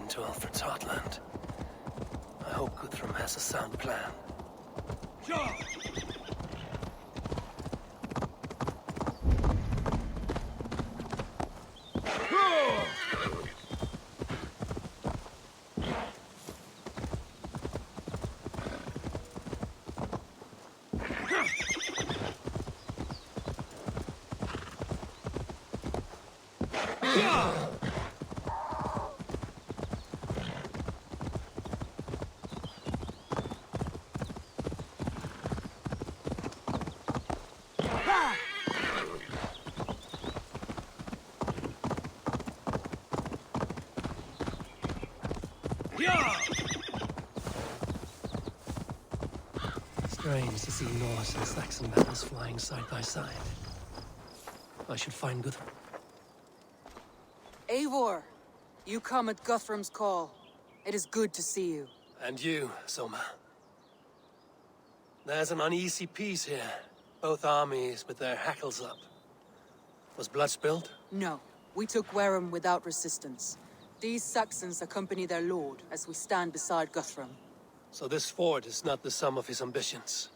into Alfred's heartland. I hope Guthrum has a sound plan. Strange to see Norse and Saxon battles flying side by side. I should find Guthrum. Eivor, you come at Guthrum's call. It is good to see you. And you, Soma. There's an uneasy peace here. Both armies with their hackles up. Was blood spilled? No, we took Wareham without resistance. These Saxons accompany their lord as we stand beside Guthrum. So this fort is not the sum of his ambitions.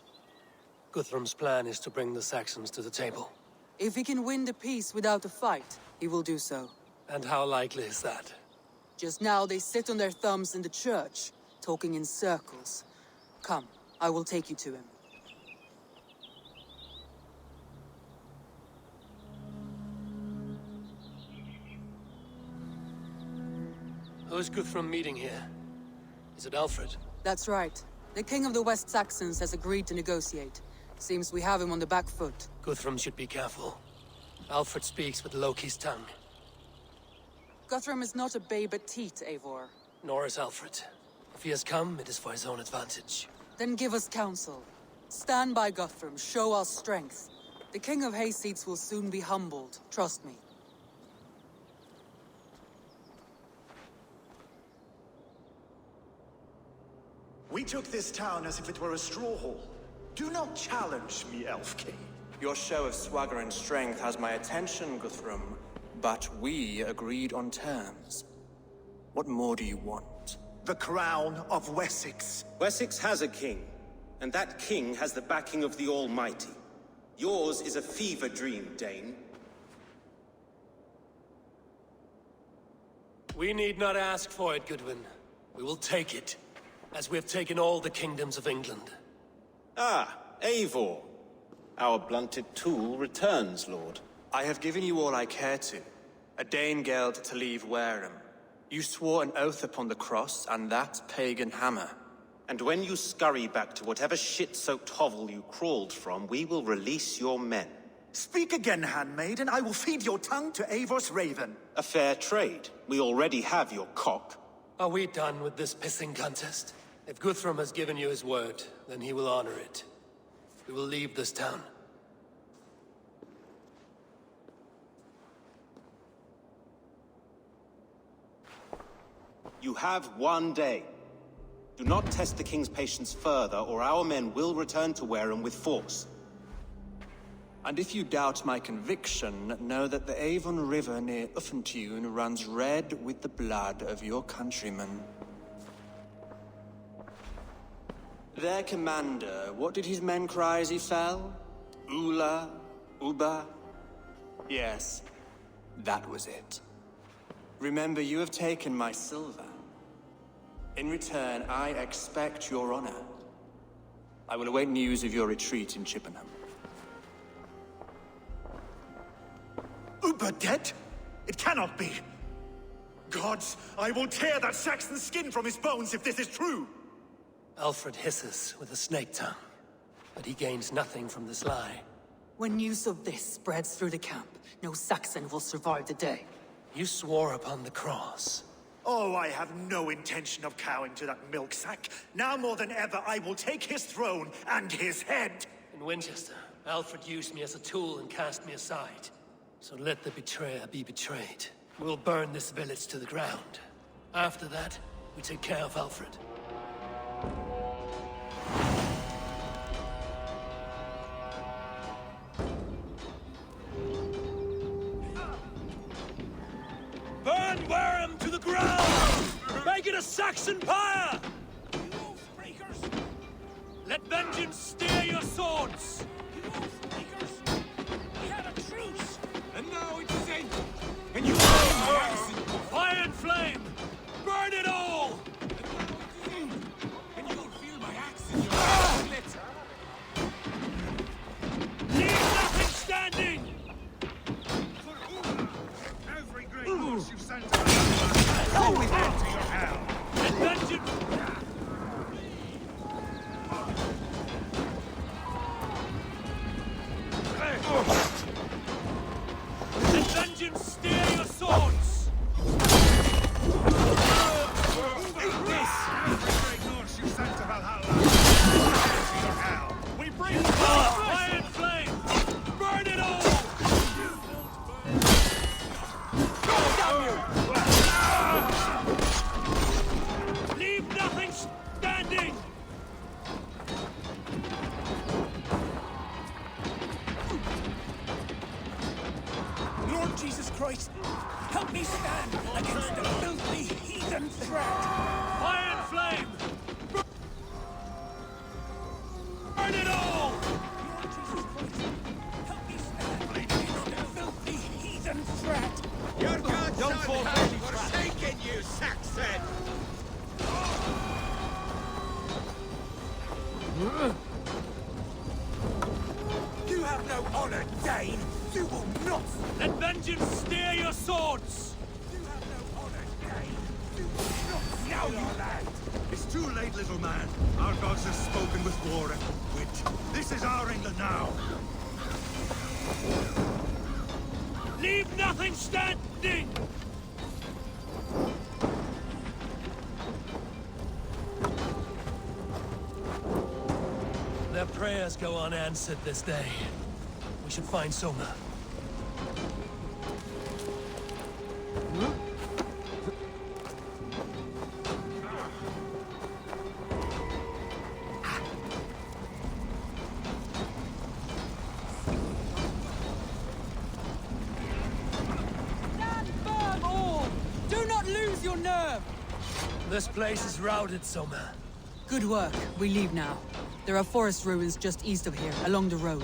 Guthrum's plan is to bring the Saxons to the table. If he can win the peace without a fight, he will do so. And how likely is that? Just now they sit on their thumbs in the church, talking in circles. Come, I will take you to him. Who's Guthrum meeting here? Is it Alfred? That's right. The king of the West Saxons has agreed to negotiate. Seems we have him on the back foot. Guthrum should be careful. Alfred speaks with Loki's tongue. Guthrum is not a babe at teat, Eivor. Nor is Alfred. If he has come, it is for his own advantage. Then give us counsel. Stand by Guthrum, show our strength. The king of Hayseeds will soon be humbled, trust me. We took this town as if it were a straw hall. Do not challenge me, Elf King. Your show of swagger and strength has my attention, Guthrum. But we agreed on terms. What more do you want? The crown of Wessex. Wessex has a king, and that king has the backing of the Almighty. Yours is a fever dream, Dane. We need not ask for it, Goodwin. We will take it, as we have taken all the kingdoms of England. Ah, Eivor. Our blunted tool returns, Lord. I have given you all I care to. A Danegeld to leave Wareham. You swore an oath upon the cross, and that pagan hammer. And when you scurry back to whatever shit-soaked hovel you crawled from, we will release your men. Speak again, handmaid, and I will feed your tongue to Eivor's raven. A fair trade. We already have your cock. Are we done with this pissing contest? If Guthrum has given you his word, then he will honor it. We will leave this town. You have one day. Do not test the king's patience further, or our men will return to Wareham with force. And if you doubt my conviction, know that the Avon River near Uffentune runs red with the blood of your countrymen. Their commander, what did his men cry as he fell? Ula? Uba? Yes, that was it. Remember, you have taken my silver. In return, I expect your honor. I will await news of your retreat in Chippenham. Uber dead? It cannot be. Gods, I will tear that Saxon's skin from his bones if this is true. Alfred hisses with a snake tongue, but he gains nothing from this lie. When news of this spreads through the camp, no Saxon will survive the day. You swore upon the cross. Oh, I have no intention of cowing to that milk sack. Now more than ever, I will take his throne and his head. In Winchester, Alfred used me as a tool and cast me aside. So let the betrayer be betrayed. We'll burn this village to the ground. After that, we take care of Alfred. Burn Wareham to the ground! Make it a Saxon pyre! You oath-breakers! Let vengeance steer your swords! You oath-breakers! We had a truce! And now it's sent! And you Fire and flame! Burn it all! and you'll feel my axe in your split! Leave nothing standing! Every great horse you've sent to Valhalla, with it to your hell. Let vengeance... Let vengeance steer your swords! Eat this! Every great horse you've sent to Valhalla, with it to your hell. We bring fire and flame! Burn it all! Leave nothing standing! Lord Jesus Christ, help me stand against the filthy heathen threat! Fire and flame! Burn it all! Lord Jesus Christ, help me stand against the filthy heathen threat! Your gods don't fall forsaken, you Saxon! You have no honor, Dane! You will not! Let vengeance steer your swords! You have no honor, Dane! You will not sell your land! It's too late, little man. Our gods have spoken with war and wit. This is our England now. Leave nothing standing! Their prayers go unanswered this day. We should find Soma. Stand firm, all! Do not lose your nerve! This place is routed, Soma. Good work. We leave now. There are forest ruins just east of here, along the road.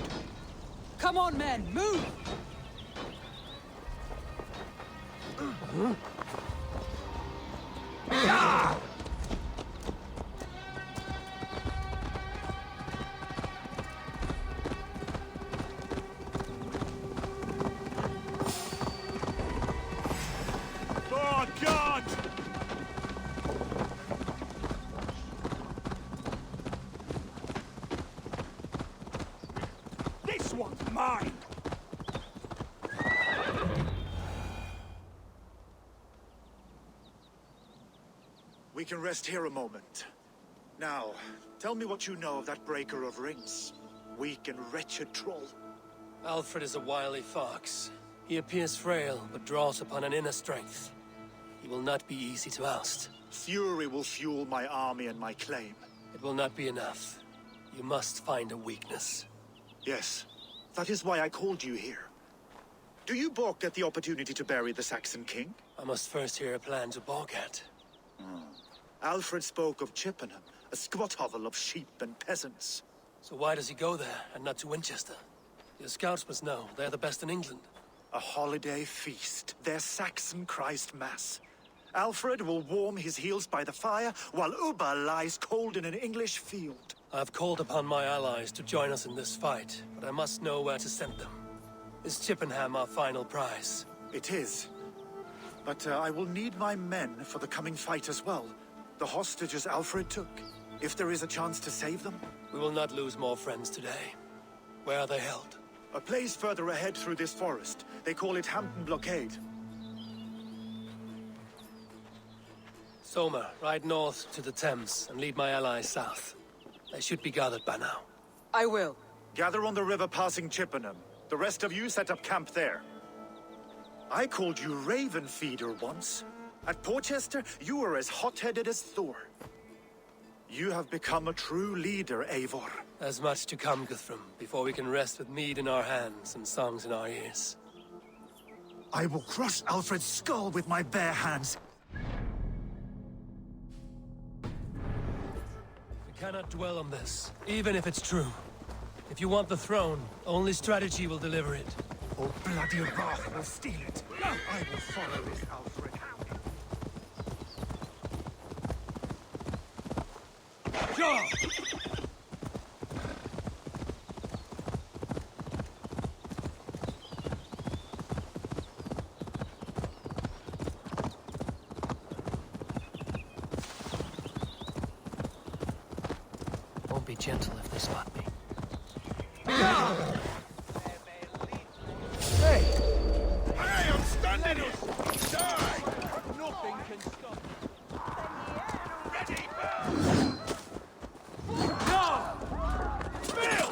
Come on, men! Move! Oh, God! This one's mine! We can rest here a moment. Now, tell me what you know of that breaker of rings. Weak and wretched troll. Alfred is a wily fox. He appears frail, but draws upon an inner strength. He will not be easy to oust. Fury will fuel my army and my claim. It will not be enough. You must find a weakness. Yes, that is why I called you here. Do you balk at the opportunity to bury the Saxon king? I must first hear a plan to balk at. Alfred spoke of Chippenham, a squat hovel of sheep and peasants. So why does he go there, and not to Winchester? Your scouts must know. They're the best in England. A holiday feast, their Saxon Christ Mass. Alfred will warm his heels by the fire, while Uba lies cold in an English field. I've called upon my allies to join us in this fight, but I must know where to send them. Is Chippenham our final prize? It is. But I will need my men for the coming fight as well. The hostages Alfred took. If there is a chance to save them. We will not lose more friends today. Where are they held? A place further ahead through this forest. They call it Hampton Blockade. Soma, ride north to the Thames and lead my allies south. They should be gathered by now. I will. Gather on the river passing Chippenham. The rest of you set up camp there. I called you Raven Feeder once. At Porchester, you were as hot-headed as Thor. You have become a true leader, Eivor. There's much to come, Guthrum, before we can rest with mead in our hands and songs in our ears. I will crush Alfred's skull with my bare hands. cannot dwell on this, even if it's true. If you want the throne, only strategy will deliver it. Or bloody wrath will steal it. I will follow this Alfred. Sure! Won't be gentle if they spot me. Hey, I'm standing it! Die! Nothing can stop me. Ready, no! Bill!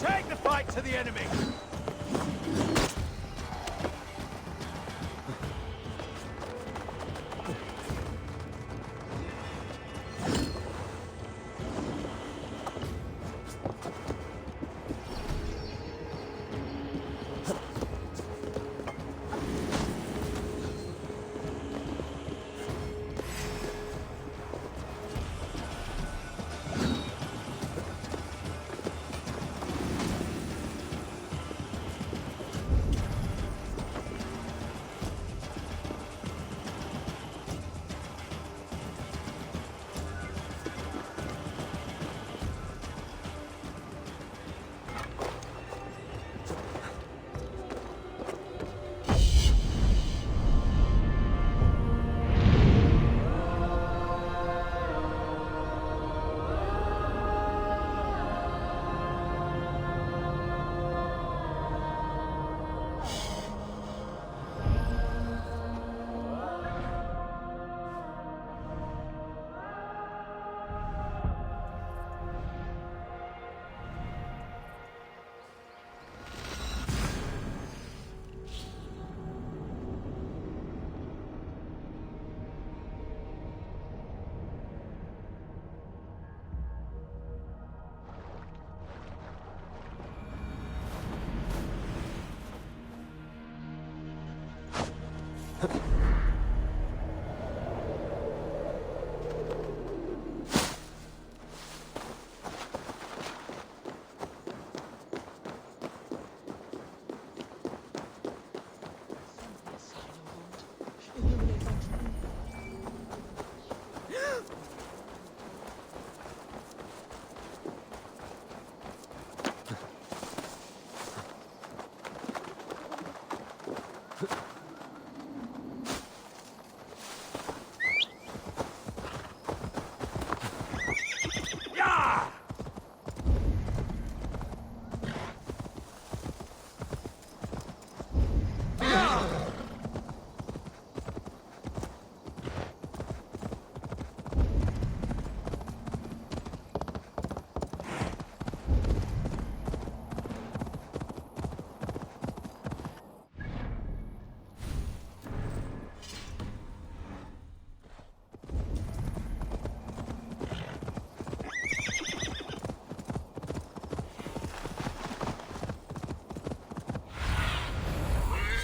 Take the fight to the enemy!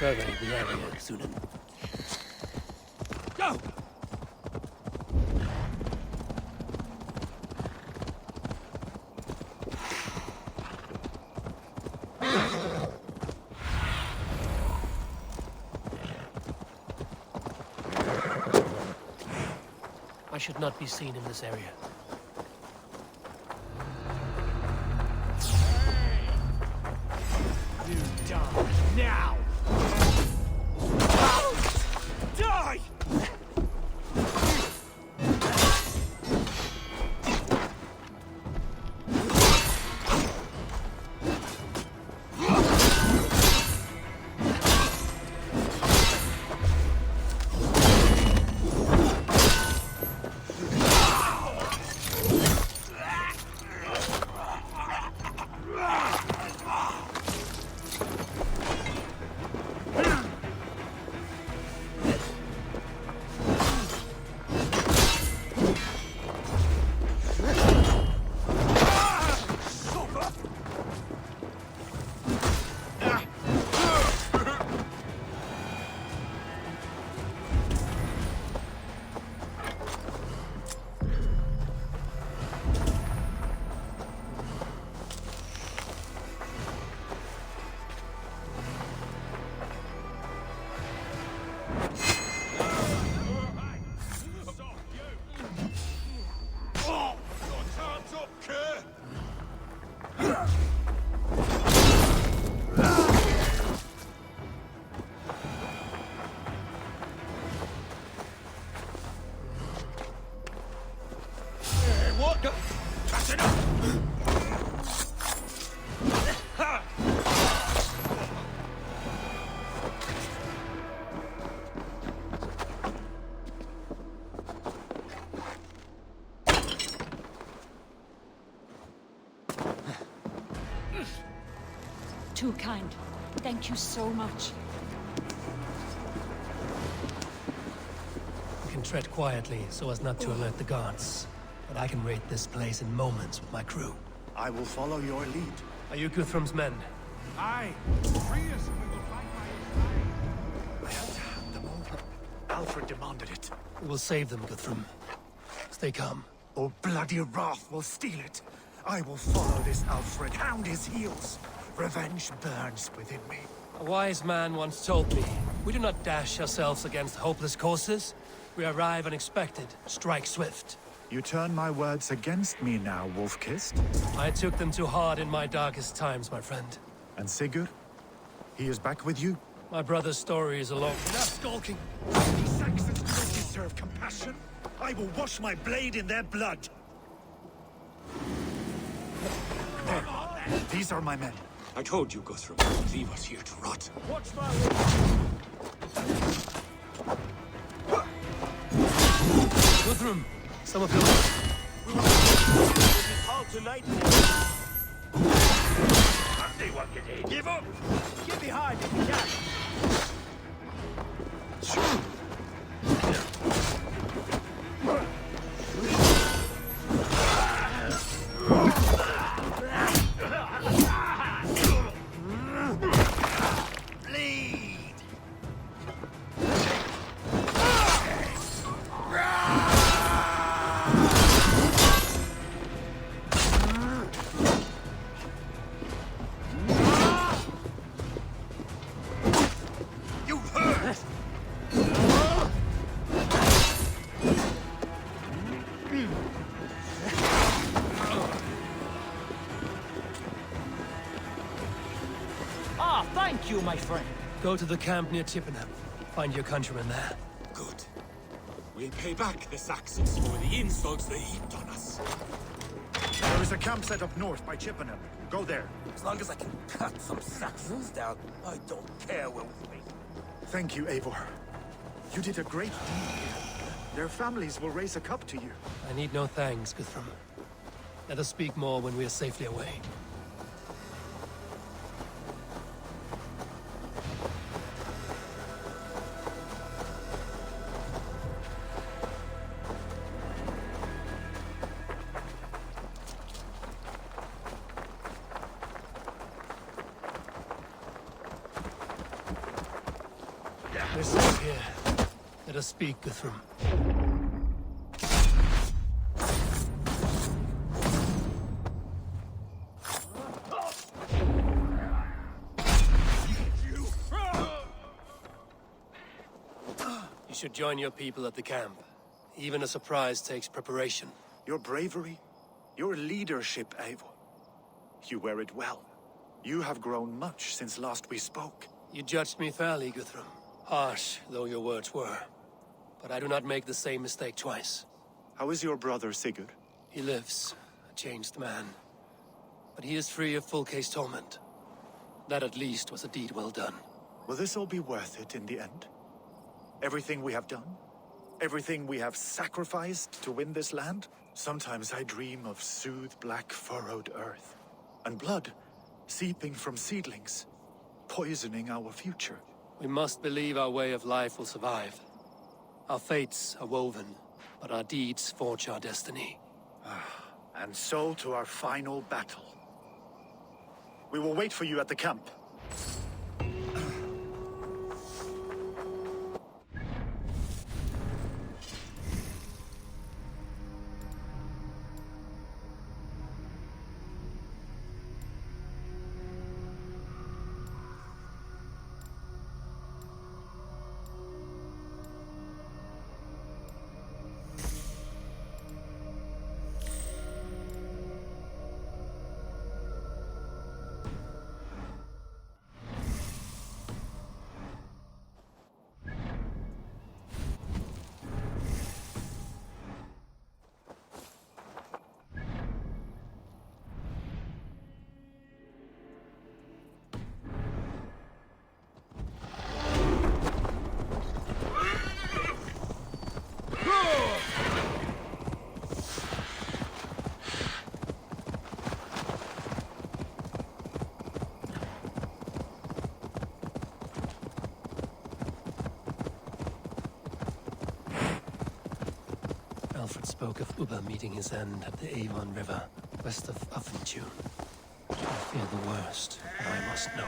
Survey the area, Sunan. Go! I should not be seen in this area. You die now! Die! too kind. Thank you so much. We can tread quietly so as not to alert the guards. But I can raid this place in moments with my crew. I will follow your lead. Are you Guthrum's men? Aye. Free us and we will fight by his side. I have to have them over. Alfred demanded it. We will save them, Guthrum. Stay calm. Oh, bloody wrath will steal it. I will follow this Alfred, hound his heels. Revenge burns within me. A wise man once told me, we do not dash ourselves against hopeless courses. We arrive unexpected, strike swift. You turn my words against me now, Wolf-Kissed. I took them too hard in my darkest times, my friend. And Sigurd? He is back with you? My brother's story is a long... Enough skulking! These Saxons do not deserve compassion. I will wash my blade in their blood. There. These are my men. I told you, Guthrum, leave us here to rot. Watch my Guthrum! Some of them... Halt tonight. Give up! Get behind if you can. Thank you, my friend. Go to the camp near Chippenham. Find your countrymen there. Good. We'll pay back the Saxons for the insults they heaped on us. There is a camp set up north by Chippenham. Go there. As long as I can cut some Saxons down, I don't care where with me. Thank you, Eivor. You did a great deed. Their families will raise a cup to you. I need no thanks, Guthrum. Let us speak more when we are safely away. Listen here. Let us speak, Guthrum. You should join your people at the camp. Even a surprise takes preparation. Your bravery, your leadership, Eivor. You wear it well. You have grown much since last we spoke. You judged me fairly, Guthrum. Harsh though your words were. But I do not make the same mistake twice. How is your brother, Sigurd? He lives, a changed man. But he is free of full case torment. That at least was a deed well done. Will this all be worth it in the end? Everything we have done? Everything we have sacrificed to win this land? Sometimes I dream of soothed black furrowed earth. And blood seeping from seedlings, poisoning our future. We must believe our way of life will survive. Our fates are woven, but our deeds forge our destiny. And so to our final battle. We will wait for you at the camp. Alfred spoke of Ubba meeting his end at the Avon River, west of Uffentune. I fear the worst, but I must know.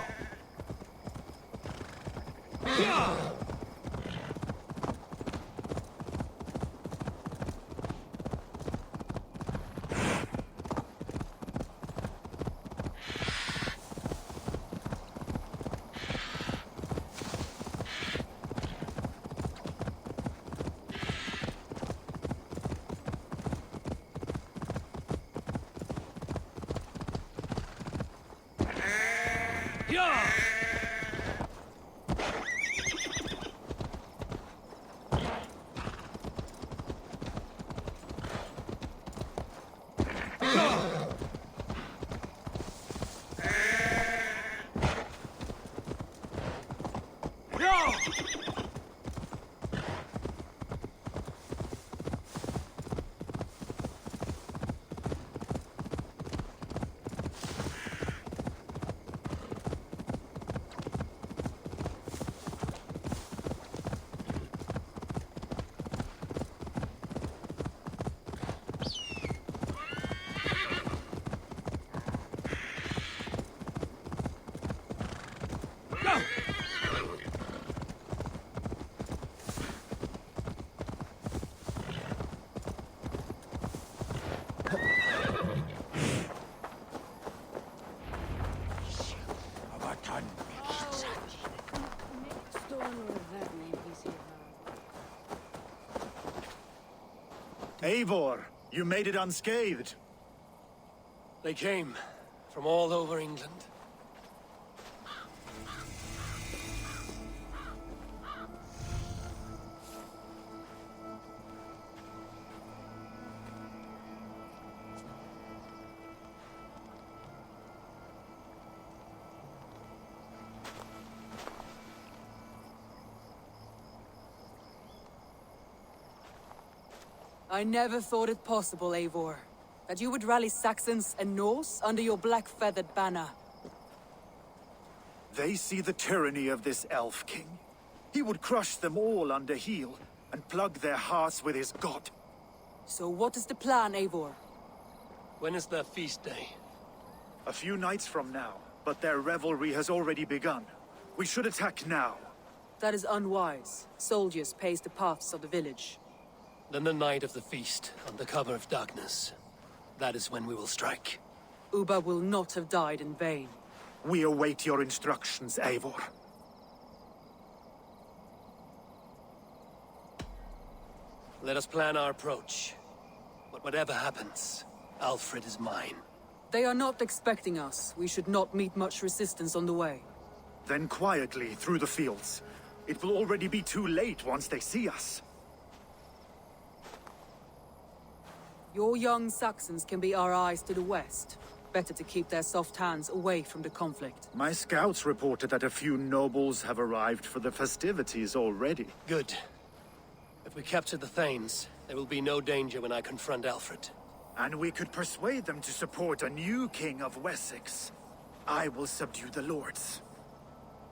Eivor, you made it unscathed. They came from all over England. I never thought it possible, Eivor, that you would rally Saxons and Norse under your black-feathered banner. They see the tyranny of this elf king. He would crush them all under heel and plug their hearts with his god. So what is the plan, Eivor? When is their feast day? A few nights from now, but their revelry has already begun. We should attack now. That is unwise. Soldiers pace the paths of the village. Then the night of the feast, under cover of darkness. That is when we will strike. Ubba will not have died in vain. We await your instructions, Eivor. Let us plan our approach. But whatever happens, Alfred is mine. They are not expecting us. We should not meet much resistance on the way. Then quietly through the fields. It will already be too late once they see us. Your young Saxons can be our eyes to the west. Better to keep their soft hands away from the conflict. My scouts reported that a few nobles have arrived for the festivities already. Good. If we capture the Thanes, there will be no danger when I confront Alfred. And we could persuade them to support a new king of Wessex. I will subdue the lords.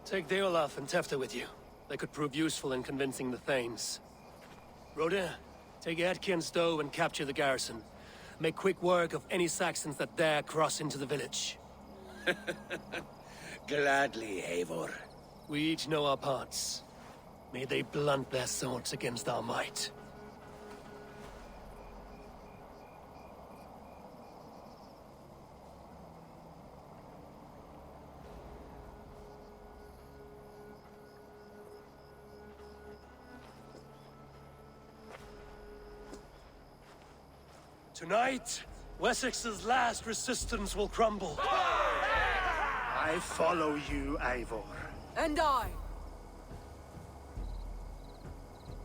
Take Deolaf and Tefta with you. They could prove useful in convincing the Thanes. Rhoda, take Etki and Stowe and capture the garrison. Make quick work of any Saxons that dare cross into the village. Gladly, Eivor. We each know our parts. May they blunt their swords against our might. Tonight, Wessex's last resistance will crumble. I follow you, Eivor. And I!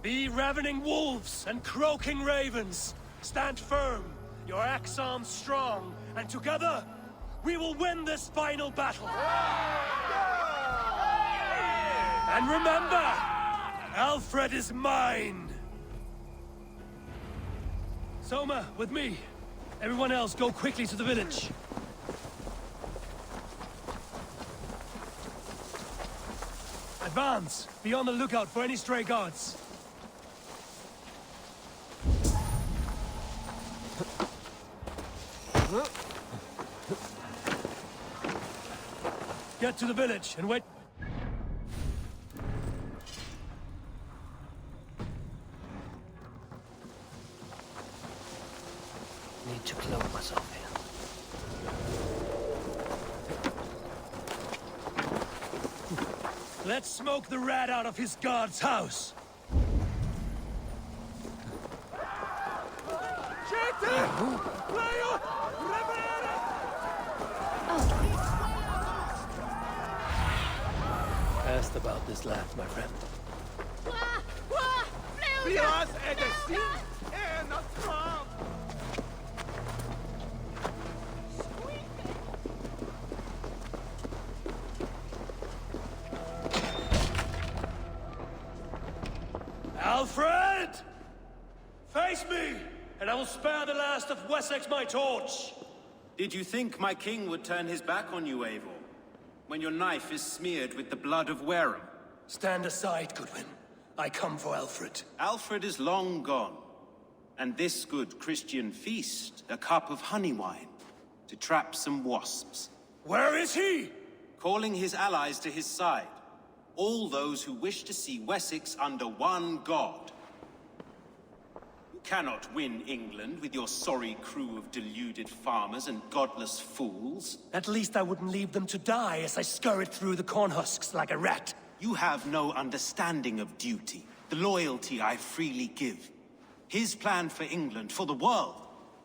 Be ravening wolves and croaking ravens. Stand firm, your axe arms strong, and together, we will win this final battle. And remember, Alfred is mine. Soma, with me. Everyone else, go quickly to the village. Advance! Be on the lookout for any stray guards. Get to the village and wait. Need to clothe myself here. Let's smoke the rat out of his guard's house. Asked about this laugh, my friend. Alfred! Face me, and I will spare the last of Wessex my torch! Did you think my king would turn his back on you, Eivor? When your knife is smeared with the blood of Wareham? Stand aside, Goodwin. I come for Alfred. Alfred is long gone. And this good Christian feast, a cup of honey wine, to trap some wasps. Where is he? Calling his allies to his side. All those who wish to see Wessex under one god. You cannot win England with your sorry crew of deluded farmers and godless fools. At least I wouldn't leave them to die as I scurried through the corn husks like a rat. You have no understanding of duty, the loyalty I freely give. His plan for England, for the world,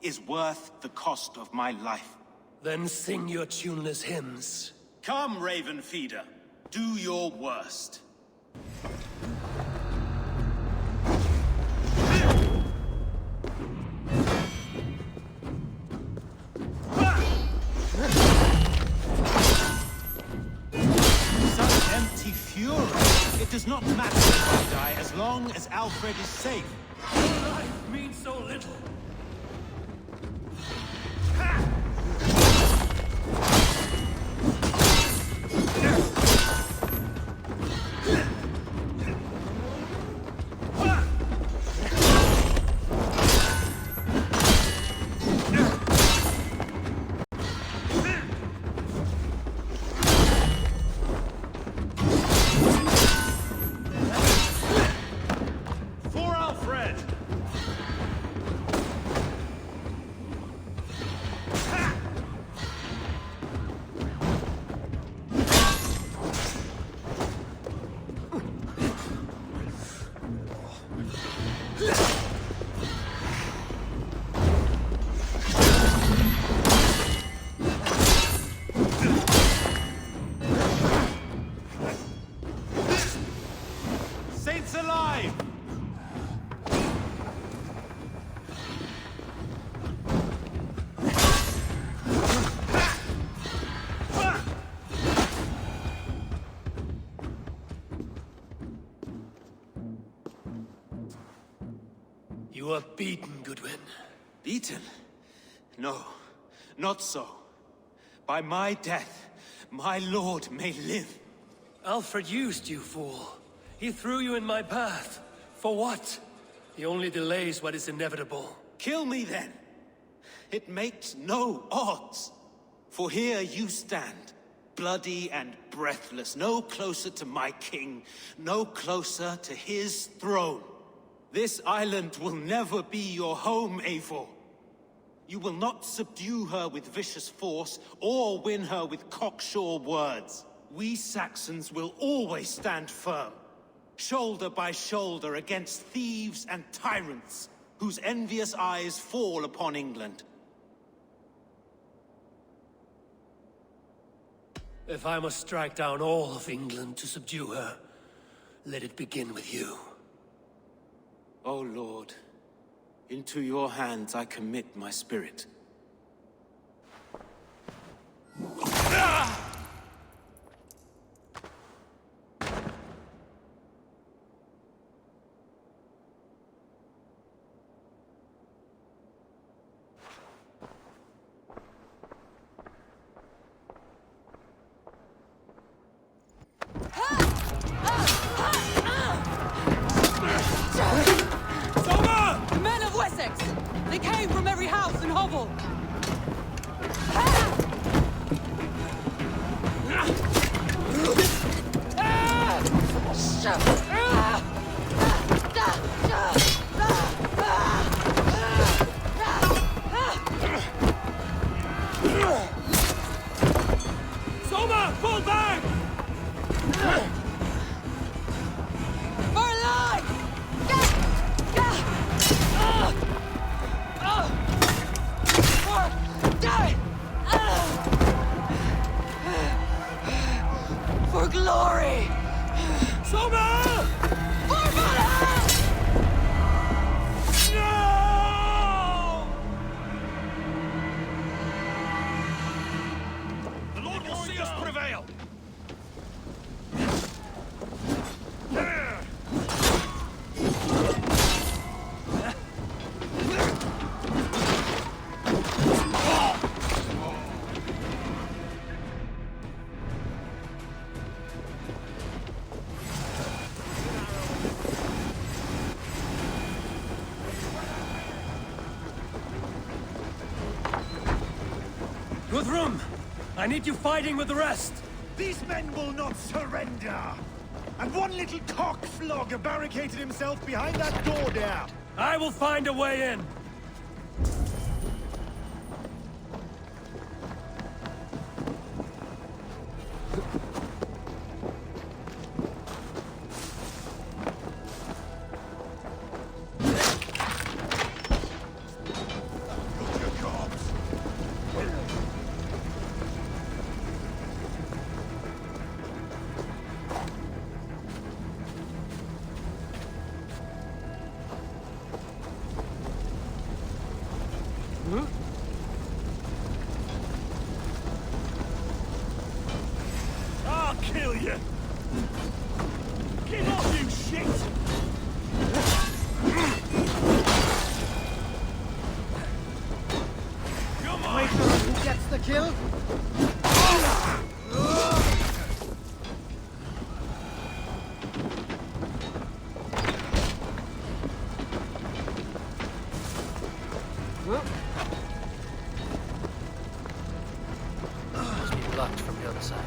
is worth the cost of my life. Then sing your tuneless hymns. Come, Raven Feeder. Do your worst. Such empty fury. It does not matter if I die as long as Alfred is safe. Your life means so little. Saints alive! You are beaten, Goodwin. Beaten? No, not so. By my death, my lord may live. Alfred used you, fool. He threw you in my path. For what? He only delays what is inevitable. Kill me then. It makes no odds. For here you stand, bloody and breathless, no closer to my king, no closer to his throne. This island will never be your home, Eivor. You will not subdue her with vicious force, or win her with cocksure words. We Saxons will always stand firm, shoulder by shoulder against thieves and tyrants, whose envious eyes fall upon England. If I must strike down all of England to subdue her, let it begin with you. O Lord, into your hands I commit my spirit. The men of Wessex! They came from every house and hovel! Soma, fall back! For life! For glory! Soma! For Valhalla! No! The Lord will see us prevail! Guthrum, I need you fighting with the rest. These men will not surrender! And one little cockflogger barricaded himself behind that door there! I will find a way in. I'll kill you! Get off, you shit! Come on! Who gets the kill? Must be blocked from the other side.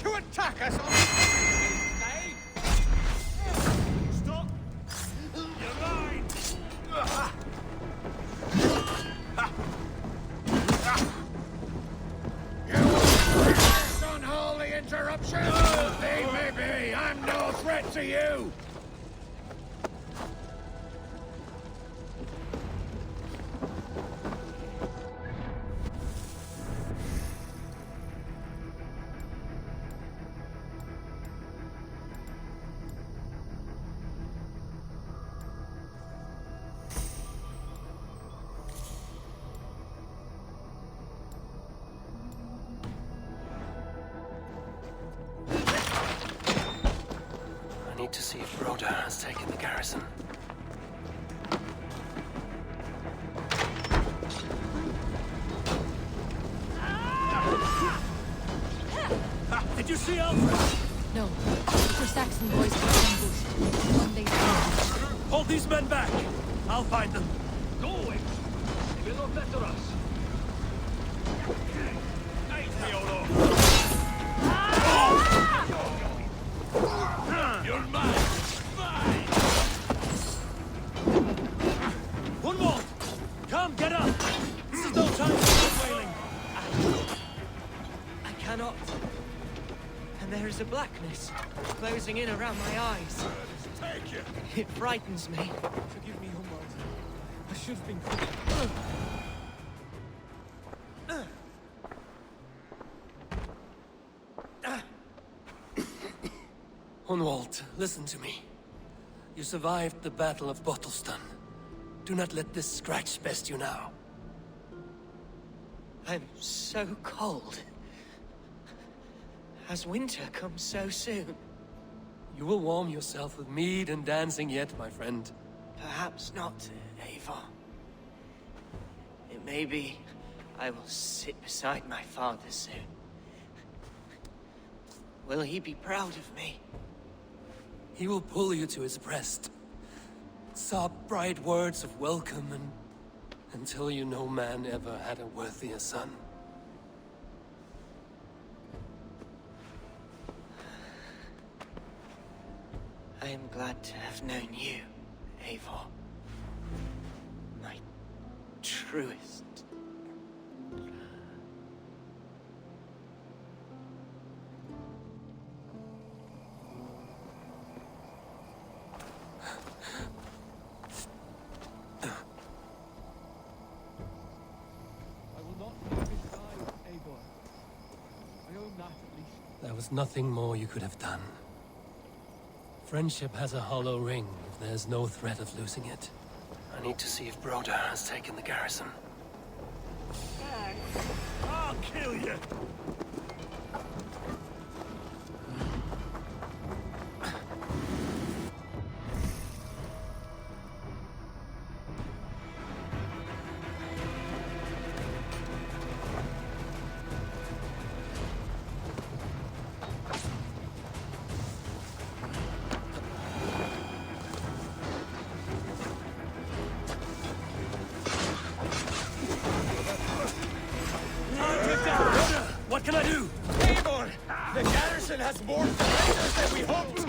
You attack us on Day! Stop! You're mine! This unholy interruption! Leave me be! I'm no threat to you! I need to see if Rhoda has taken the garrison. Did you see Alfred? No. The Saxon boys were ambushed. One day later. Hold these men back. I'll find them. Go away! They will not better us! You're mine! Mine! One more! Come, get up! This is no time for wailing. I cannot. And there is a blackness closing in around my eyes. Take you! It frightens me. Forgive me, Humboldt. I should have been quicker. Hunwald, listen to me. You survived the Battle of Bottleston. Do not let this scratch best you now. I'm so cold. Has winter come so soon? You will warm yourself with mead and dancing yet, my friend. Perhaps not, Eivor. It may be I will sit beside my father soon. Will he be proud of me? He will pull you to his breast. Sob bright words of welcome and tell you no man ever had a worthier son. I am glad to have known you, Eivor. My truest. There was nothing more you could have done. Friendship has a hollow ring if there's no threat of losing it. I need to see if Broda has taken the garrison. I'll kill you! What can I do? Eivor! The garrison has more surrenders than we hoped!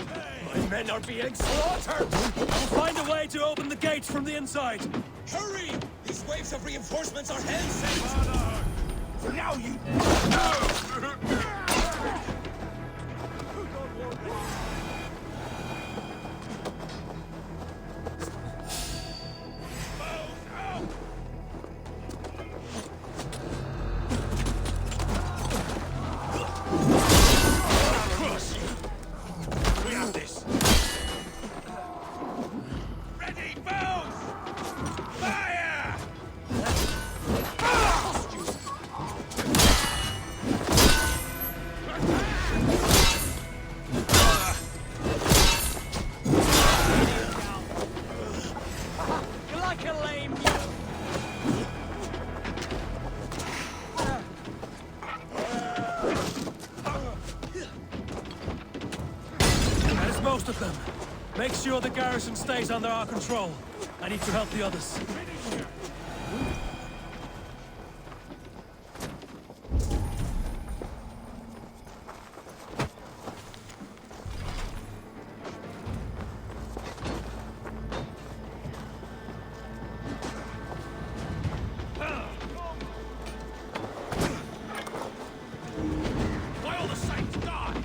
My men are being slaughtered! We'll find a way to open the gates from the inside. Hurry! These waves of reinforcements are hell-sent! For now you... We have this! Ready, bows! Fire! You're like a lame That is most of them. Make sure the garrison stays under our control. I need to help the others. By all the saints, God!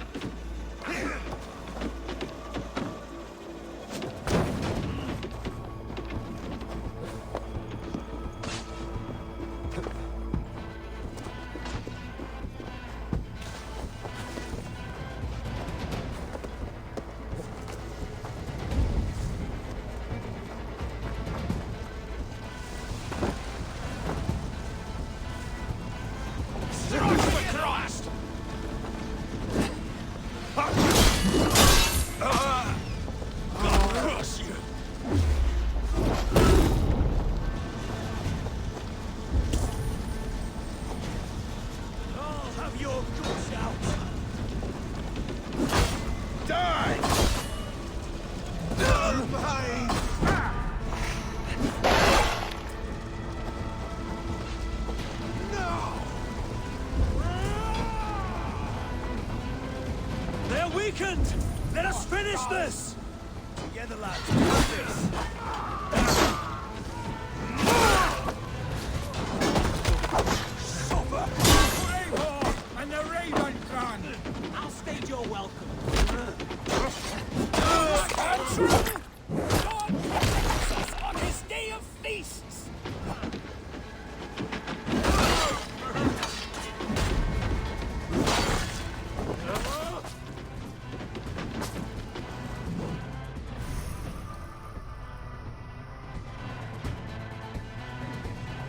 Strike the Christ! God curse you! I'll have your goods out! Die! Mine! No! They're weakened! Let us finish this! Together, lads, we have this! Supper! Eivor and the Raven Clan! I'll stage your welcome! On his day of feasts!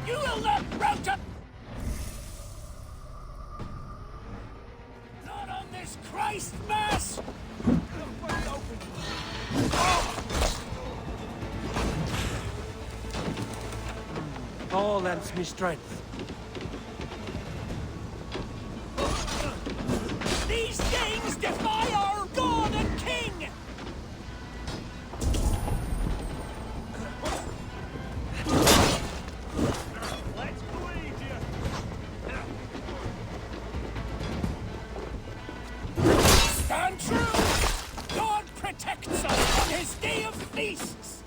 You will not rout us! Not on this Christ Mass! All lends me strength. These things defy our God and King! Let's go easier! Stand true! God protects us on his day of feasts!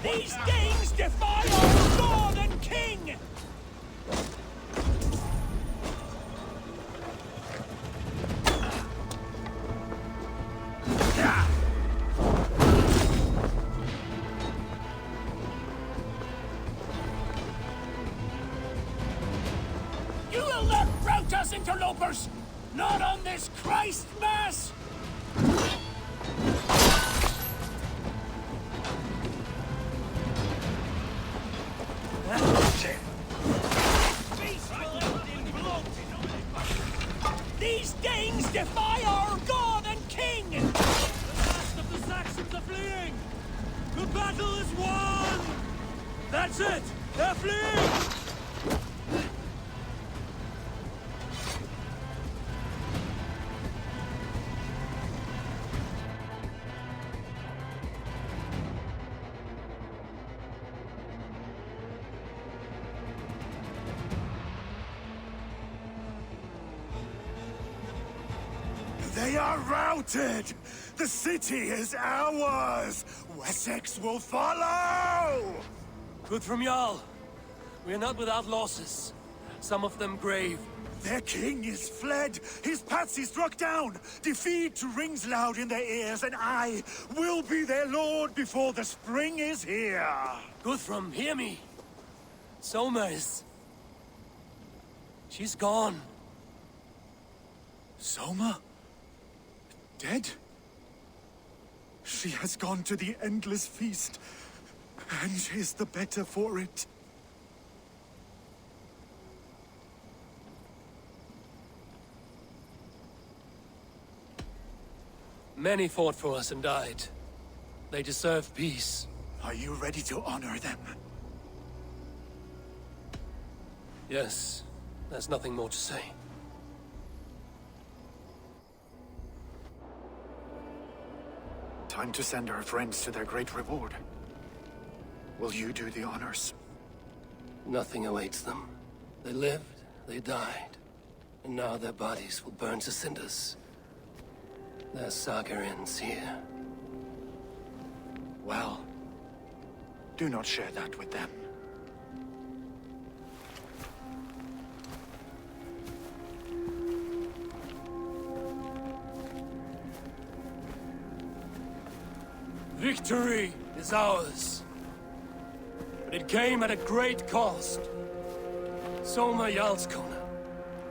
These things defy our God and King! You will not rout us, interlopers! Not on this Christ Mass! These Danes defy our God and King! The last of the Saxons are fleeing! The battle is won! That's it! They're fleeing! They are routed! The city is ours! Wessex will follow! Good from Jarl. We are not without losses. Some of them grave. Their king is fled! His patsy struck down! Defeat rings loud in their ears, and I will be their lord before the spring is here! Guthrum, hear me. Soma is... She's gone. Soma? Dead? She has gone to the endless feast, and is the better for it. Many fought for us and died. They deserve peace. Are you ready to honor them? Yes, there's nothing more to say. Time to send our friends to their great reward. Will you do the honors? Nothing awaits them. They lived, they died, and now their bodies will burn to cinders. Their saga ends here. Well, do not share that with them. Victory is ours. But it came at a great cost. Soma Jarlskona,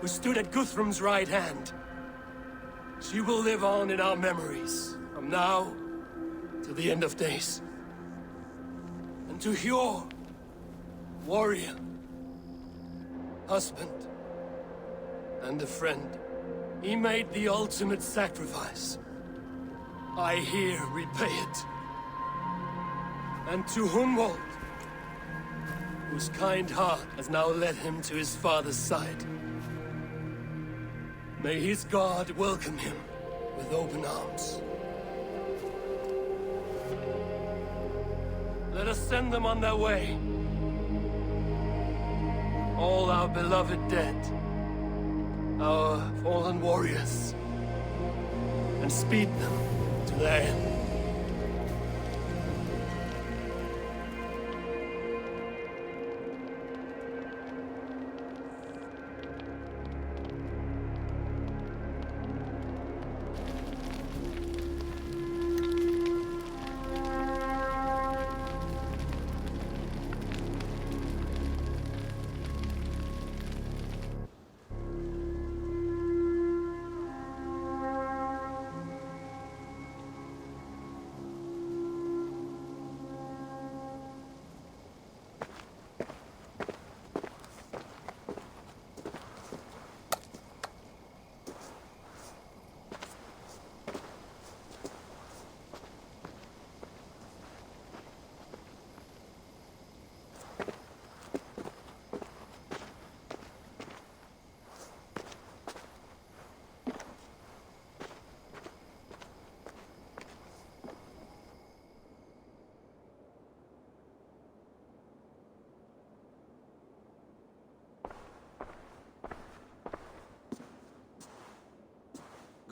who stood at Guthrum's right hand. She will live on in our memories, from now to the end of days. And to Hjor, warrior, husband, and a friend, he made the ultimate sacrifice. I here repay it. And to Hunwald, whose kind heart has now led him to his father's side. May his God welcome him with open arms. Let us send them on their way. All our beloved dead, our fallen warriors, and speed them to their end.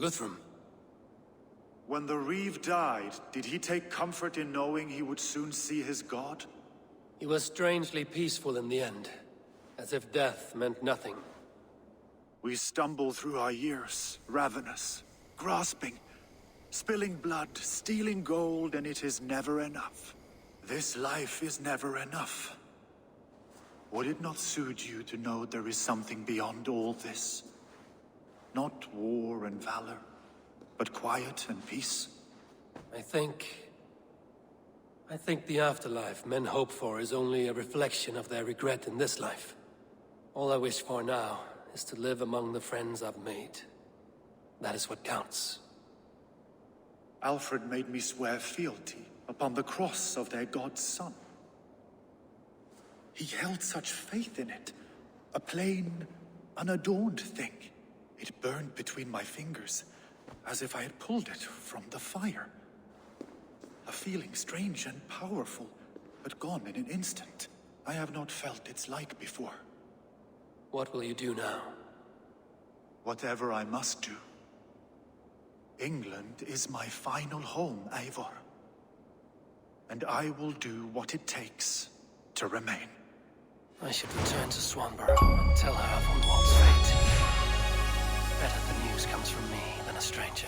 Guthrum. When the Reeve died, did he take comfort in knowing he would soon see his god? He was strangely peaceful in the end, as if death meant nothing. We stumble through our years, ravenous, grasping, spilling blood, stealing gold, and it is never enough. This life is never enough. Would it not suit you to know there is something beyond all this? Not war and valor, but quiet and peace? I think the afterlife men hope for is only a reflection of their regret in this life. All I wish for now is to live among the friends I've made. That is what counts. Alfred made me swear fealty upon the cross of their god's son. He held such faith in it, a plain, unadorned thing. It burned between my fingers, as if I had pulled it from the fire. A feeling strange and powerful, but gone in an instant. I have not felt its like before. What will you do now? Whatever I must do. England is my final home, Eivor. And I will do what it takes to remain. I should return to Swanborough and tell her of Hunwald's fate. Better the news comes from me than a stranger.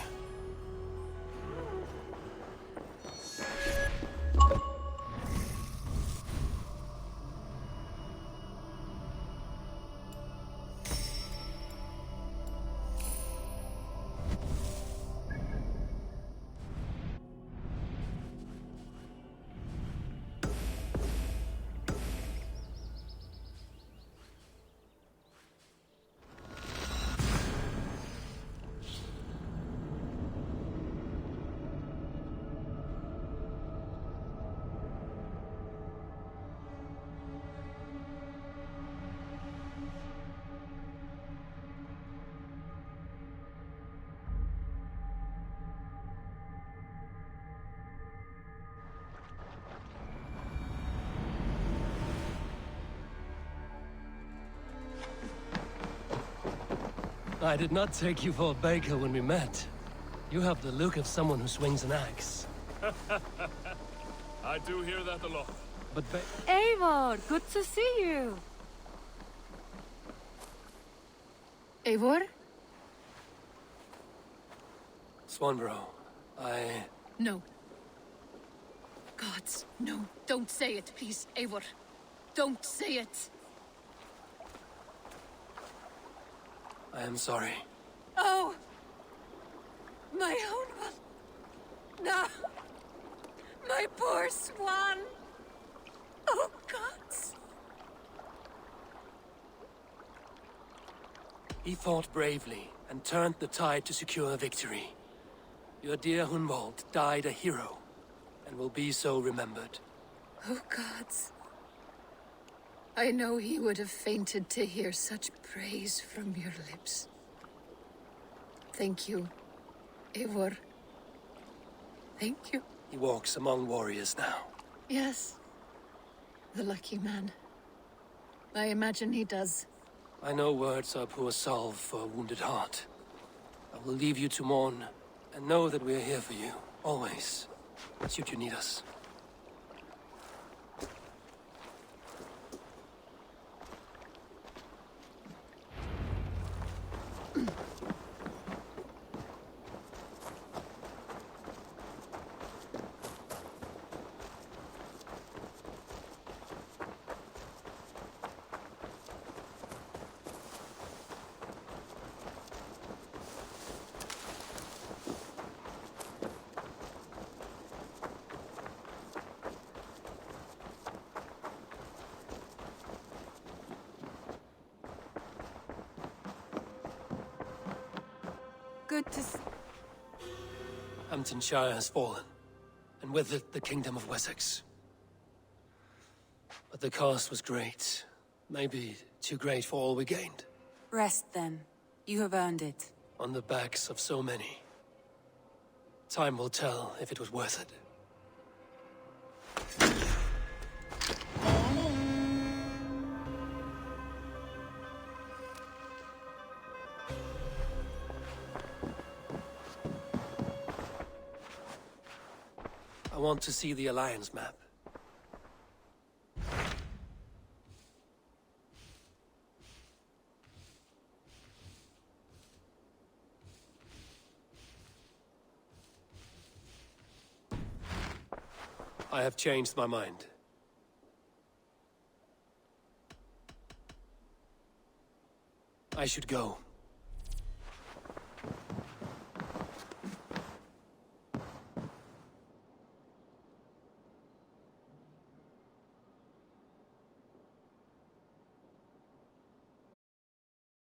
I did not take you for a baker when we met. You have the look of someone who swings an axe. I do hear that a lot. But Eivor, good to see you. Eivor? Swanborough, No. Gods, no. Don't say it, please, Eivor. Don't say it. I am sorry. Oh! My own one. No! My poor swan! Oh, gods! He fought bravely and turned the tide to secure a victory. Your dear Hunwald died a hero, and will be so remembered. Oh, gods. I know he would have fainted to hear such praise from your lips. Thank you, Eivor. Thank you. He walks among warriors now. Yes. The lucky man. I imagine he does. I know words are poor salve for a wounded heart. I will leave you to mourn, and know that we are here for you, always, should you need us. Good to Hamptonshire has fallen, and with it the Kingdom of Wessex. But the cost was great. Maybe too great for all we gained. rest then. You have earned it. On the backs of so many. Time will tell if it was worth it. I want to see the Alliance map. I have changed my mind. I should go.